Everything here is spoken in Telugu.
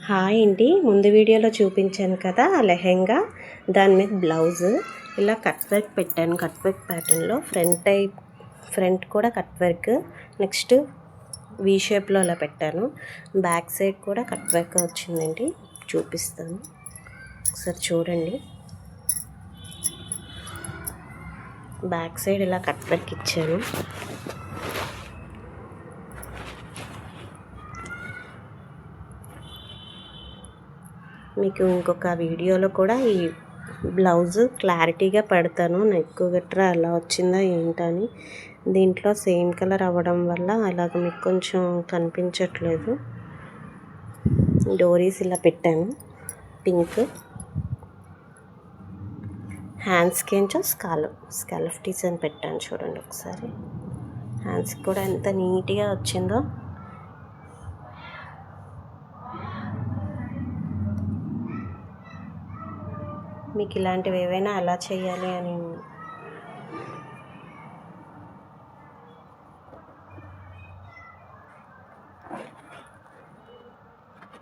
హాయ్ అండి, ముందు వీడియోలో చూపించాను కదా లెహెంగా, దాని మీద బ్లౌజ్ ఇలా కట్ వర్క్ పెట్టాను. కట్ వర్క్ ప్యాటర్న్లో ఫ్రంట్ కూడా కట్ వర్క్, నెక్స్ట్ వీ షేప్లో అలా పెట్టాను. బ్యాక్ సైడ్ కూడా కట్ వర్క్ వచ్చిందండి, చూపిస్తాను ఒకసారి చూడండి. బ్యాక్ సైడ్ ఇలా కట్ వర్క్ ఇచ్చాను. మీకు ఇంకొక వీడియోలో కూడా ఈ బ్లౌజ్ క్లారిటీగా పెడతాను, నెక్ గట్రా ఎలా వచ్చిందో ఏంటని. దీంట్లో సేమ్ కలర్ అవ్వడం వల్ల అలాగ మీకు కొంచెం కనిపించట్లేదు. డోరీస్ ఇలా పెట్టాను, పింక్. హ్యాండ్స్కి కొంచెం స్కాలఫ్ డిజైన్ పెట్టాను, చూడండి ఒకసారి. హ్యాండ్స్కి కూడా ఎంత నీట్గా వచ్చిందో. మీకు ఇలాంటివి ఏవైనా ఎలా చేయాలి అని